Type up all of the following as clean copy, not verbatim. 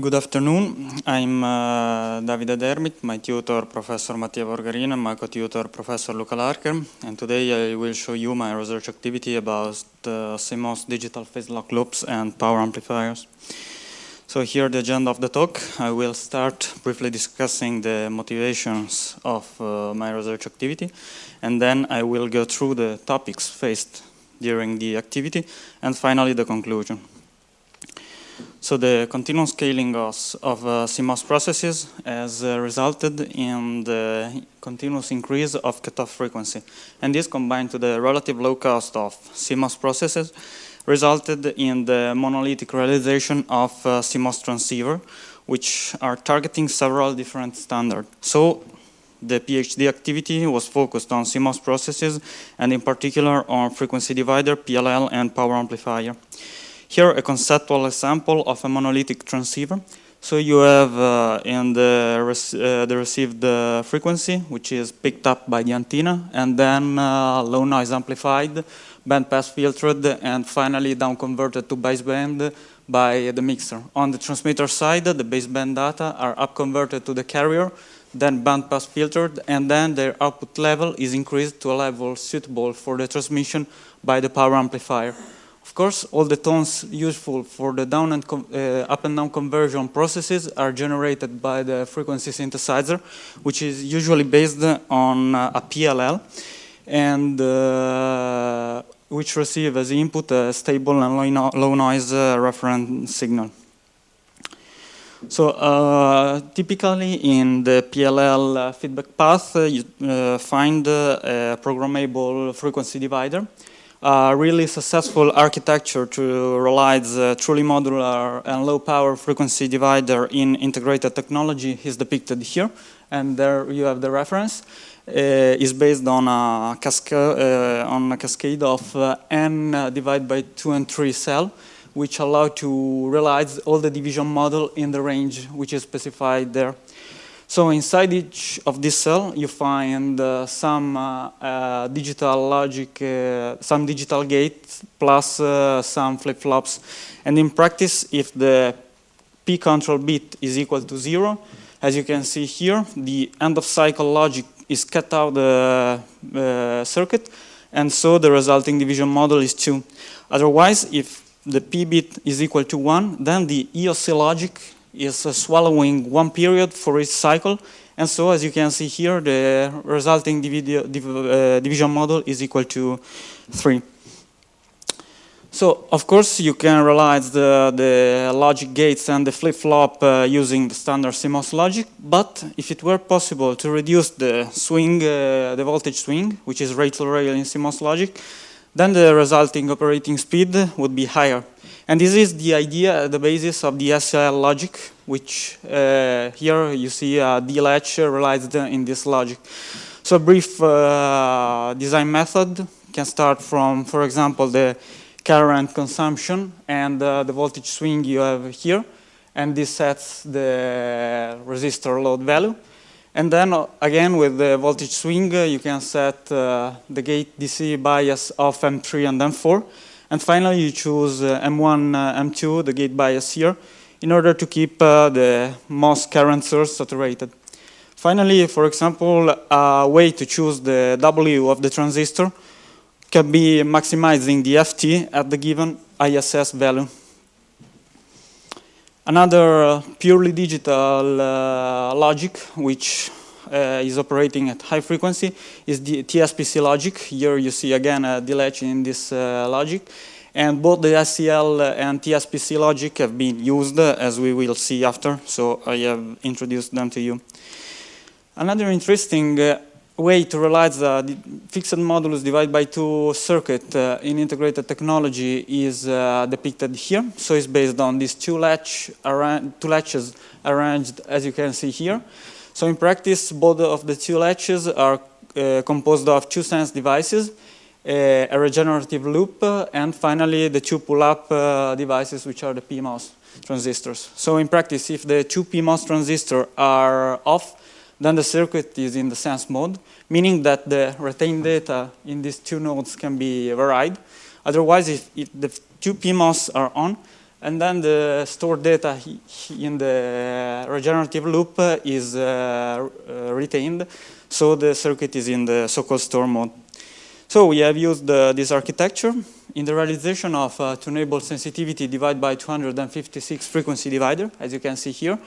Good afternoon. I'm Davide Dermit, my tutor Professor Mattia Borgarino, and my co-tutor Professor Luca Larcher. And today I will show you my research activity about the CMOS digital phase lock loops and power amplifiers. So here the agenda of the talk. I will start briefly discussing the motivations of my research activity, and then I will go through the topics faced during the activity, and finally the conclusion. So the continuous scaling of CMOS processes has resulted in the continuous increase of cutoff frequency. And this combined to the relative low cost of CMOS processes resulted in the monolithic realization of CMOS transceiver, which are targeting several different standards. So the PhD activity was focused on CMOS processes and in particular on frequency divider, PLL, and power amplifier. Here, a conceptual example of a monolithic transceiver. So you have in the received frequency, which is picked up by the antenna, and then low noise amplified, band pass filtered, and finally down converted to baseband by the mixer. On the transmitter side, the baseband data are up converted to the carrier, then band pass filtered, and then their output level is increased to a level suitable for the transmission by the power amplifier. Of course, all the tones useful for the down and up and down conversion processes are generated by the frequency synthesizer, which is usually based on a PLL, and which receive as input a stable and low noise reference signal. So typically in the PLL feedback path, you find a programmable frequency divider. A really successful architecture to realize a truly modular and low power frequency divider in integrated technology is depicted here, and there you have the reference. Is based on a cascade of n divided by 2 and 3 cell, which allow to realize all the division model in the range which is specified there. So inside each of this cell, you find some digital logic, some digital gates, plus some flip-flops. And in practice, if the P control bit is equal to 0, as you can see here, the end-of-cycle logic is cut out the circuit, and so the resulting division model is 2. Otherwise, if the P bit is equal to 1, then the EOC logic is swallowing one period for each cycle, and so as you can see here, the resulting division model is equal to 3. So of course you can realize the logic gates and the flip-flop using the standard CMOS logic, but if it were possible to reduce the swing, the voltage swing, which is rail-to-rail in CMOS logic, then the resulting operating speed would be higher. And this is the idea at the basis of the SL logic, which here you see a D-latch realized in this logic. So a brief design method can start from, for example, the current consumption and the voltage swing you have here, and this sets the resistor load value. And then again with the voltage swing, you can set the gate DC bias of M3 and M4. And finally, you choose M1, M2, the gate bias here, in order to keep the MOS current source saturated. Finally, for example, a way to choose the W of the transistor can be maximizing the FT at the given ISS value. Another purely digital logic, which is operating at high frequency, is the TSPC logic. Here you see again a D-latch in this logic, and both the SCL and TSPC logic have been used, as we will see after, so I have introduced them to you. Another interesting way to realize the fixed modulus divided by 2 circuit in integrated technology is depicted here. So it's based on these two latches arranged as you can see here. So in practice, both of the 2 latches are composed of 2 sense devices, a regenerative loop, and finally the 2 pull-up devices, which are the PMOS transistors. So in practice, if the 2 PMOS transistors are off, then the circuit is in the sense mode, meaning that the retained data in these 2 nodes can be varied. Otherwise, if the 2 PMOS are on, and then the stored data in the regenerative loop is retained, so the circuit is in the so-called store mode. So we have used this architecture in the realization of tunable sensitivity divided by 256 frequency divider, as you can see here.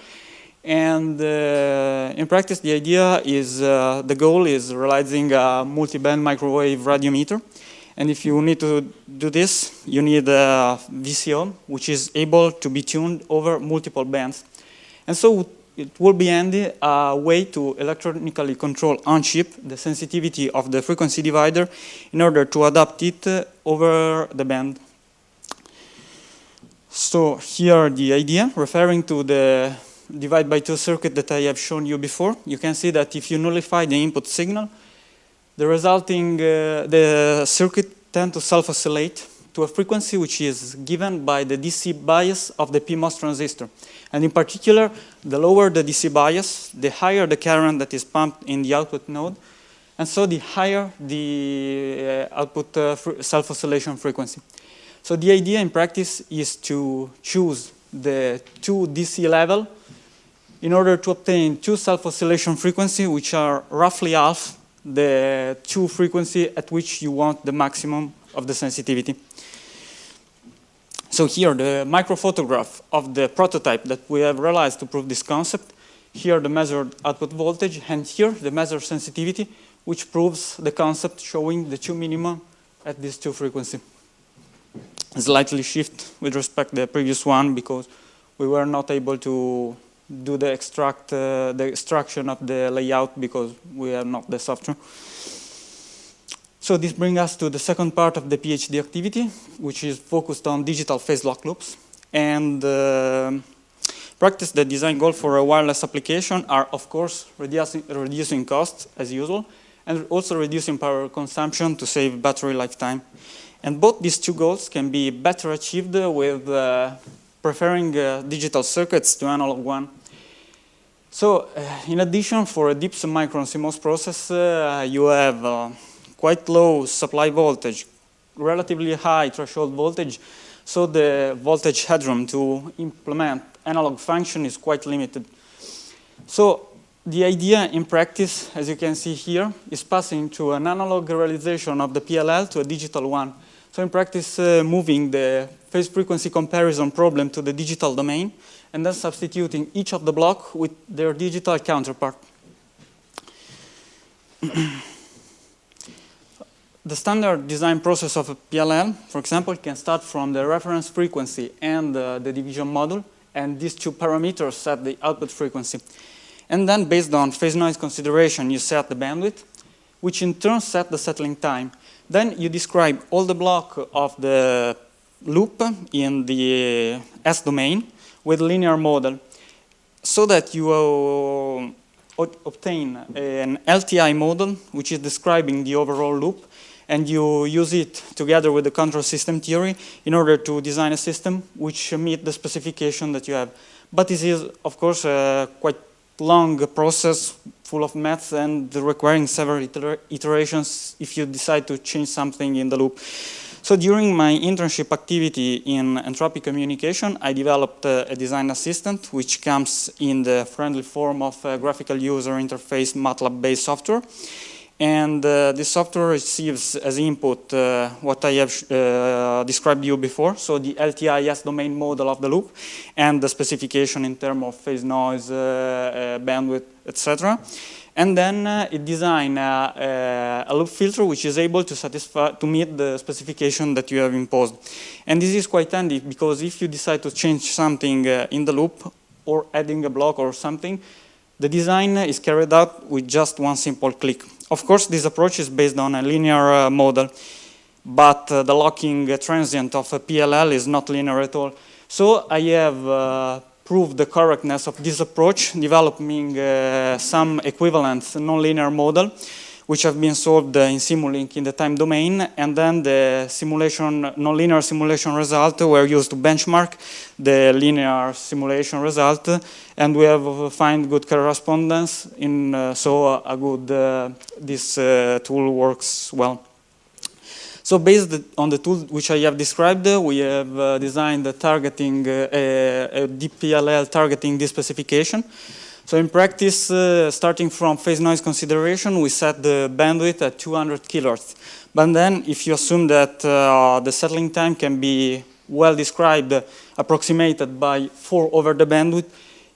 And in practice, the idea is, the goal is realizing a multi-band microwave radiometer. And if you need to do this, you need a VCO, which is able to be tuned over multiple bands. And so it will be handy a way to electronically control on chip the sensitivity of the frequency divider in order to adapt it over the band. So here the idea, referring to the divide by 2 circuit that I have shown you before, you can see that if you nullify the input signal, the resulting the circuit tend to self-oscillate to a frequency which is given by the DC bias of the PMOS transistor. And in particular, the lower the DC bias, the higher the current that is pumped in the output node, and so the higher the output self-oscillation frequency. So the idea in practice is to choose the 2 DC level in order to obtain 2 self-oscillation frequency which are roughly half the 2 frequency at which you want the maximum of the sensitivity. So here the microphotograph of the prototype that we have realized to prove this concept. Here the measured output voltage, and here the measured sensitivity, which proves the concept showing the 2 minimum at these 2 frequency. Slightly shift with respect to the previous one because we were not able to do the extraction of the layout because we have not the software. So this brings us to the second part of the PhD activity, which is focused on digital phase lock loops. And practice the design goal for a wireless application are, of course, reducing costs as usual, and also reducing power consumption to save battery lifetime. And both these 2 goals can be better achieved with preferring digital circuits to analog one. So in addition, for a deep submicron CMOS process, you have quite low supply voltage, relatively high threshold voltage, so the voltage headroom to implement analog function is quite limited. So the idea in practice, as you can see here, is passing to an analog realization of the PLL to a digital one. So in practice, moving the phase frequency comparison problem to the digital domain, and then substituting each of the block with their digital counterpart. The standard design process of a PLL, for example, can start from the reference frequency and the division module, and these 2 parameters set the output frequency. And then, based on phase noise consideration, you set the bandwidth, which in turn set the settling time. Then you describe all the block of the loop in the S domain with linear model, so that you obtain an LTI model, which is describing the overall loop, and you use it together with the control system theory in order to design a system which meet the specification that you have. But this is, of course, a quite long process full of maths and requiring several iterations if you decide to change something in the loop. So during my internship activity in entropy communication, I developed a design assistant which comes in the friendly form of a graphical user interface MATLAB-based software. And this software receives as input what I have described to you before, so the LTI domain model of the loop and the specification in terms of phase noise, bandwidth, etc. And then it designs a loop filter which is able to meet the specification that you have imposed. And this is quite handy because if you decide to change something in the loop or adding a block or something, the design is carried out with just one simple click. Of course, this approach is based on a linear model, but the locking transient of a PLL is not linear at all. So I have proved the correctness of this approach, developing some equivalent nonlinear model, which have been solved in Simulink in the time domain, and then the nonlinear simulation result were used to benchmark the linear simulation result, and we have found good correspondence so this tool works well. So based on the tool which I have described, we have designed the targeting, a DPLL targeting this specification. So in practice, starting from phase noise consideration, we set the bandwidth at 200 kilohertz. But then if you assume that the settling time can be well described, approximated by 4 over the bandwidth,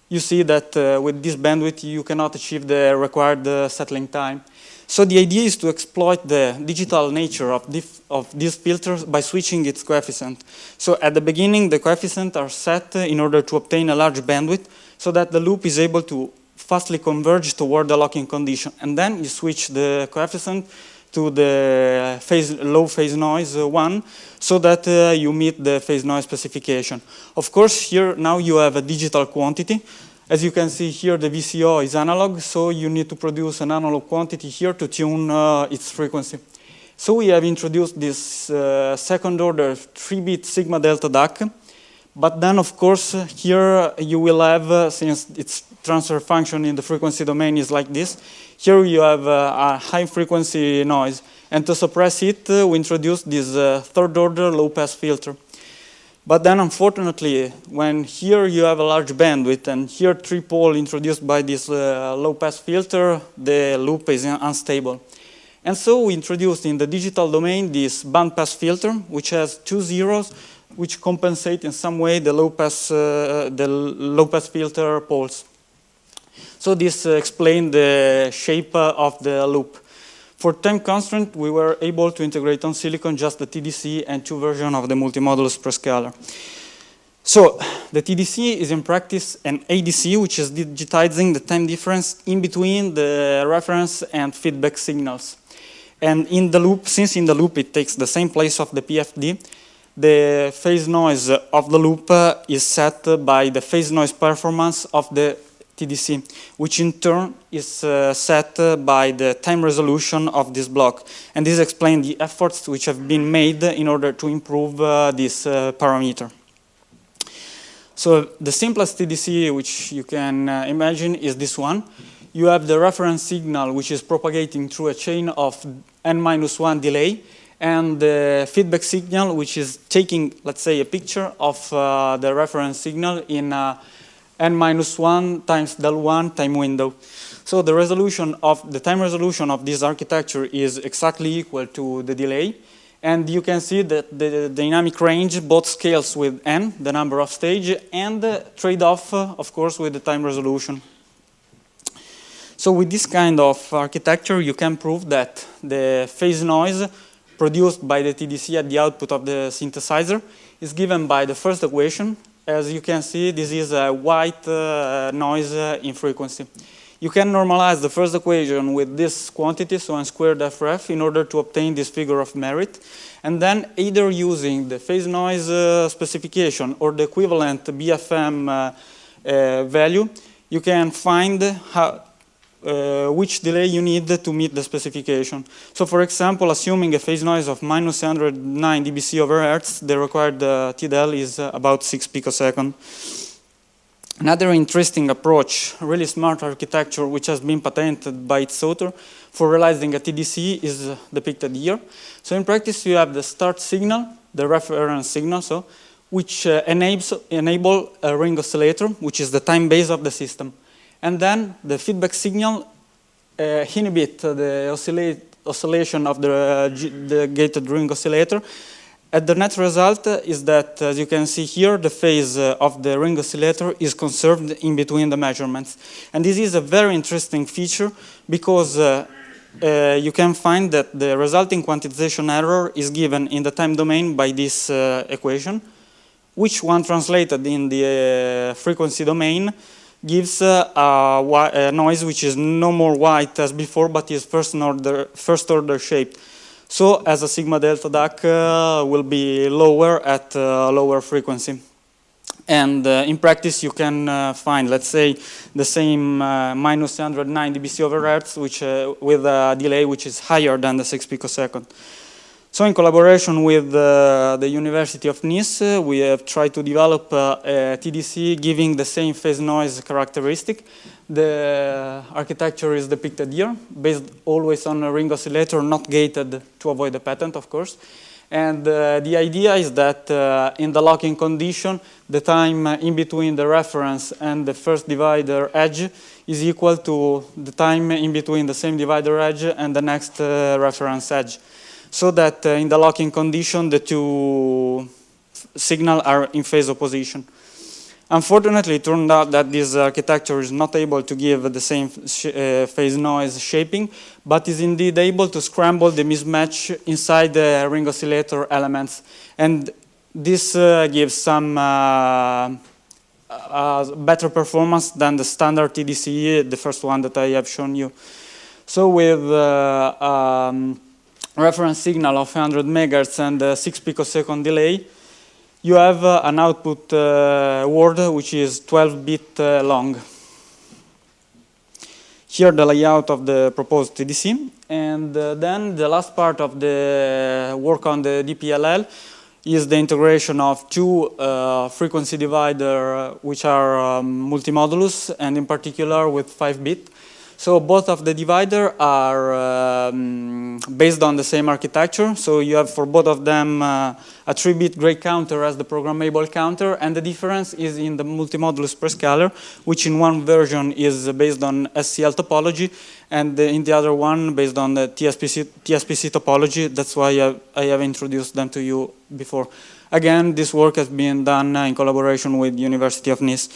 you see that with this bandwidth you cannot achieve the required settling time. So the idea is to exploit the digital nature of these filters by switching its coefficient. So at the beginning, the coefficients are set in order to obtain a large bandwidth so that the loop is able to fastly converge toward the locking condition. And then you switch the coefficient to the low phase noise 1 so that you meet the phase noise specification. Of course, here now you have a digital quantity. As you can see here, the VCO is analog, so you need to produce an analog quantity here to tune its frequency. So we have introduced this second order 3-bit sigma delta DAC, but then of course here you will have, since its transfer function in the frequency domain is like this, here you have a high frequency noise, and to suppress it we introduced this third order low pass filter. But then unfortunately, when here you have a large bandwidth and here 3-pole introduced by this low pass filter, the loop is unstable. And so we introduced in the digital domain this band pass filter, which has 2 zeros, which compensate in some way the low pass filter poles. So this explains the shape of the loop. For time constraint, we were able to integrate on silicon just the TDC and 2 versions of the multimodulus prescaler. So the TDC is in practice an ADC, which is digitizing the time difference in between the reference and feedback signals. And in the loop, since in the loop it takes the same place of the PFD, the phase noise of the loop is set by the phase noise performance of the TDC, which in turn is set by the time resolution of this block. And this explains the efforts which have been made in order to improve this parameter. So the simplest TDC which you can imagine is this one. You have the reference signal which is propagating through a chain of n-1 delay, and the feedback signal which is taking, let's say, a picture of the reference signal in n-1 times del1 time window. So the resolution of the time resolution of this architecture is exactly equal to the delay, and you can see that the dynamic range both scales with n, the number of stage, and trade-off, of course, with the time resolution. So with this kind of architecture, you can prove that the phase noise produced by the TDC at the output of the synthesizer is given by the first equation. As you can see, this is a white noise in frequency. You can normalize the first equation with this quantity, so n squared FRF, in order to obtain this figure of merit. And then either using the phase noise specification or the equivalent BFM value, you can find how, which delay you need to meet the specification. So for example, assuming a phase noise of minus 109 dBc over Hertz, the required TDL is about 6 picoseconds. Another interesting approach, really smart architecture, which has been patented by its author for realizing a TDC is depicted here. So in practice, you have the start signal, the reference signal, so, which enable a ring oscillator, which is the time base of the system. And then the feedback signal inhibit the oscillation of the gated ring oscillator. And the net result is that, as you can see here, the phase of the ring oscillator is conserved in between the measurements. And this is a very interesting feature because you can find that the resulting quantization error is given in the time domain by this equation, which when translated in the frequency domain gives a noise which is no more white as before, but is first order shaped. So as a sigma delta DAC will be lower at lower frequency. And in practice you can find, let's say, the same minus 109 dBc over Hertz, which with a delay which is higher than the 6 picosecond. So in collaboration with the University of Nice, we have tried to develop a TDC giving the same phase noise characteristic. The architecture is depicted here, based always on a ring oscillator, not gated to avoid the patent, of course. And the idea is that in the locking condition, the time in between the reference and the first divider edge is equal to the time in between the same divider edge and the next reference edge. So that in the locking condition, the two signals are in phase opposition. Unfortunately, it turned out that this architecture is not able to give the same phase noise shaping, but is indeed able to scramble the mismatch inside the ring oscillator elements. And this gives some better performance than the standard TDC, the first one that I have shown you. So with reference signal of 100 megahertz and 6 picosecond delay, you have an output word which is 12-bit long. Here the layout of the proposed TDC, and then the last part of the work on the DPLL is the integration of two frequency divider which are multimodulus, and in particular with 5-bit. So both of the divider are based on the same architecture. So you have for both of them a 3-bit gray counter as the programmable counter, and the difference is in the multimodulus per scalar, which in one version is based on SCL topology, and in the other one based on the TSPC topology. That's why I have introduced them to you before. Again, this work has been done in collaboration with the University of Nice.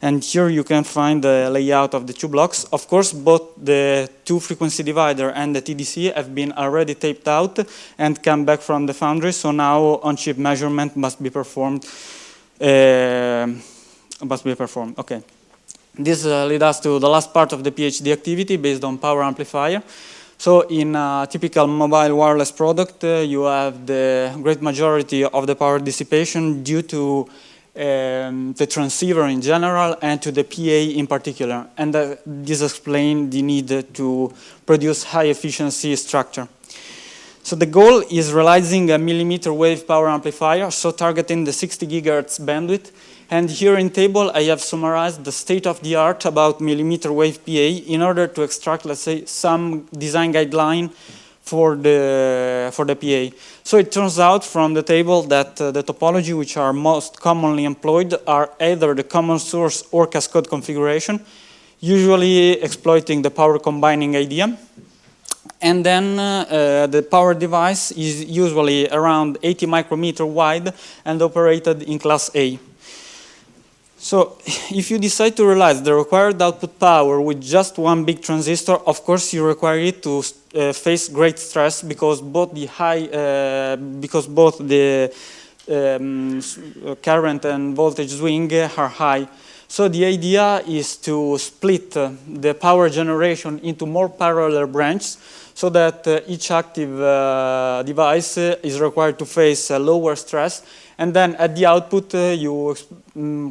And here you can find the layout of the two blocks. Of course, both the two frequency divider and the TDC have been already taped out and come back from the foundry. So now on-chip measurement must be performed. Okay. This leads us to the last part of the PhD activity based on power amplifier. So in a typical mobile wireless product, you have the great majority of the power dissipation due to the transceiver in general and to the PA in particular. And this explains the need to produce high efficiency structure. So the goal is realizing a millimeter wave power amplifier, so targeting the 60 gigahertz bandwidth. And here in table, I have summarized the state of the art about millimeter wave PA in order to extract, let's say, some design guideline for the PA. So it turns out from the table that the topology which are most commonly employed are either the common source or cascade configuration, usually exploiting the power combining idea. And then the power device is usually around 80 micrometer wide and operated in class A. So if you decide to realize the required output power with just one big transistor, of course you require it to face great stress because both the current and voltage swing are high. So the idea is to split the power generation into more parallel branches so that each active device is required to face a lower stress, and then at the output you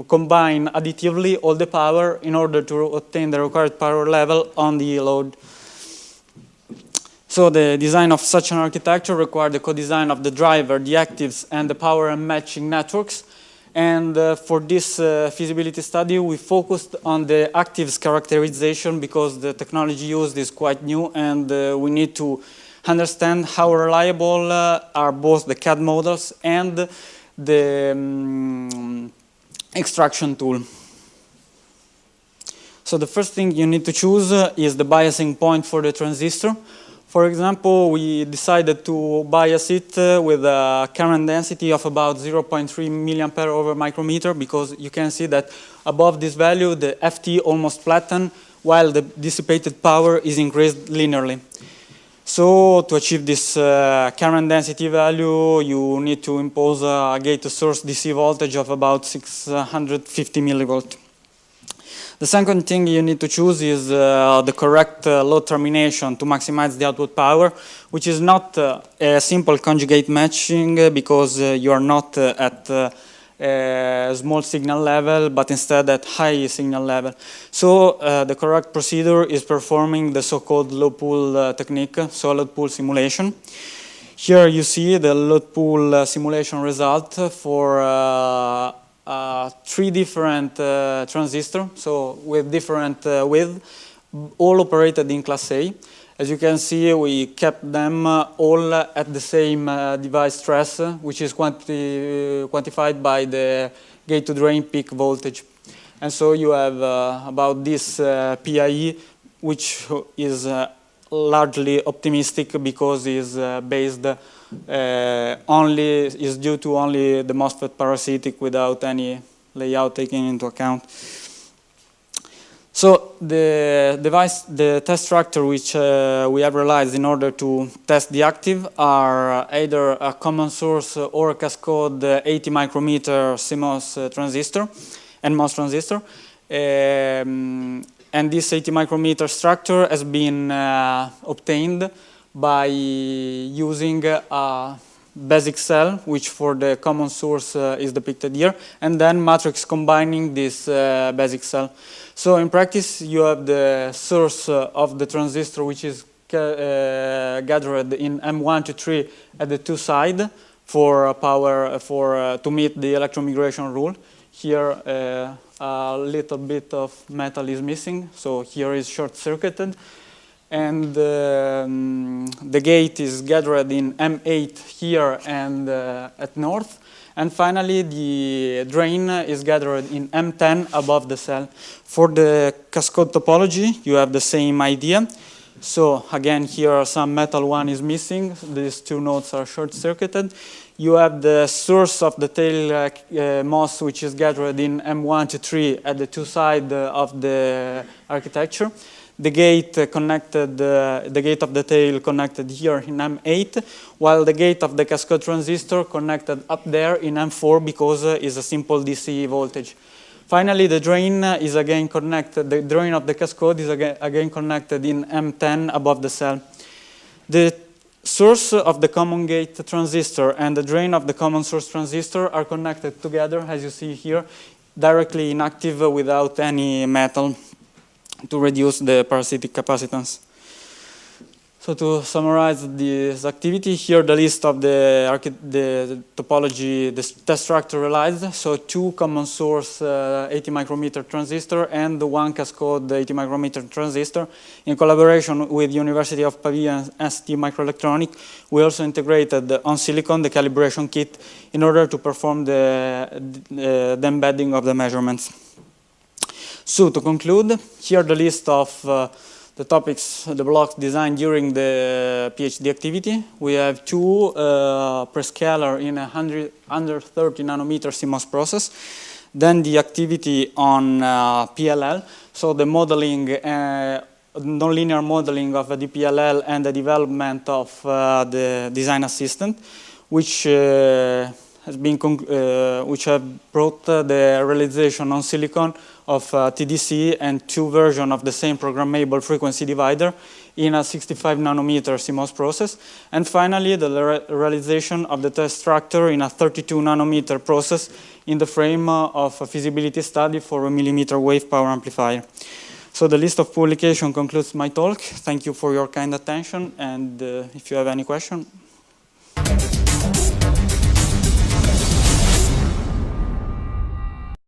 combine additively all the power in order to obtain the required power level on the load. So the design of such an architecture required the co-design of the driver, the actives, and the power and matching networks. And for this feasibility study, we focused on the actives characterization because the technology used is quite new, and we need to understand how reliable are both the CAD models and the extraction tool. So the first thing you need to choose is the biasing point for the transistor. For example, we decided to bias it with a current density of about 0.3 milliampere over micrometer because you can see that above this value the FT almost flattened while the dissipated power is increased linearly. So to achieve this current density value, you need to impose a gate to source DC voltage of about 650 millivolt. The second thing you need to choose is the correct load termination to maximize the output power, which is not a simple conjugate matching because you are not at a small signal level, but instead at high signal level. So the correct procedure is performing the so-called low pool technique, so low pool simulation. Here you see the load pool simulation result for 3 different transistors, so with different width, all operated in class A. As you can see, we kept them all at the same device stress, which is quantified by the gate-to-drain peak voltage. And so you have about this PIE, which is largely optimistic because it's based is due to only the MOSFET parasitic without any layout taken into account. So the test structure which we have realized in order to test the active are either a common source or a cascode 80 micrometer CMOS transistor, NMOS transistor. And this 80 micrometer structure has been obtained by using a basic cell, which for the common source is depicted here, and then matrix combining this basic cell. So in practice, you have the source of the transistor, which is gathered in M1 to 3 at the 2 sides for power to meet the electron migration rule. Here, a little bit of metal is missing, so here is short-circuited. And the gate is gathered in M8 here and at north. And finally, the drain is gathered in M10 above the cell. For the cascode topology, you have the same idea. So again, here some metal one is missing. These 2 nodes are short-circuited. You have the source of the tail MOS, which is gathered in M1 to 3 at the 2 sides of the architecture. The gate connected, the gate of the tail connected here in M8, while the gate of the cascode transistor connected up there in M4 because it's a simple DC voltage. Finally, the drain is again connected. The drain of the cascode is again connected in M10 above the cell. The source of the common gate transistor and the drain of the common source transistor are connected together, as you see here, directly inactive without any metal to reduce the parasitic capacitance. So to summarize this activity, here the list of the topology, the test structure realized. So 2 common source 80 micrometer transistor and 1 cascode 80 micrometer transistor. In collaboration with University of Pavia and ST Microelectronic, we also integrated on silicon the calibration kit in order to perform the embedding of the measurements. So to conclude, here the list of the topics, the blocks designed during the PhD activity. We have 2 prescaler in under 30 nanometer CMOS process. Then the activity on PLL, so the modeling, nonlinear modeling of the PLL and the development of the design assistant, which which have brought the realization on silicon of TDC and 2 versions of the same programmable frequency divider in a 65 nanometer CMOS process. And finally, the realization of the test structure in a 32 nanometer process in the frame of a feasibility study for a millimeter wave power amplifier. So the list of publication concludes my talk. Thank you for your kind attention, and if you have any question.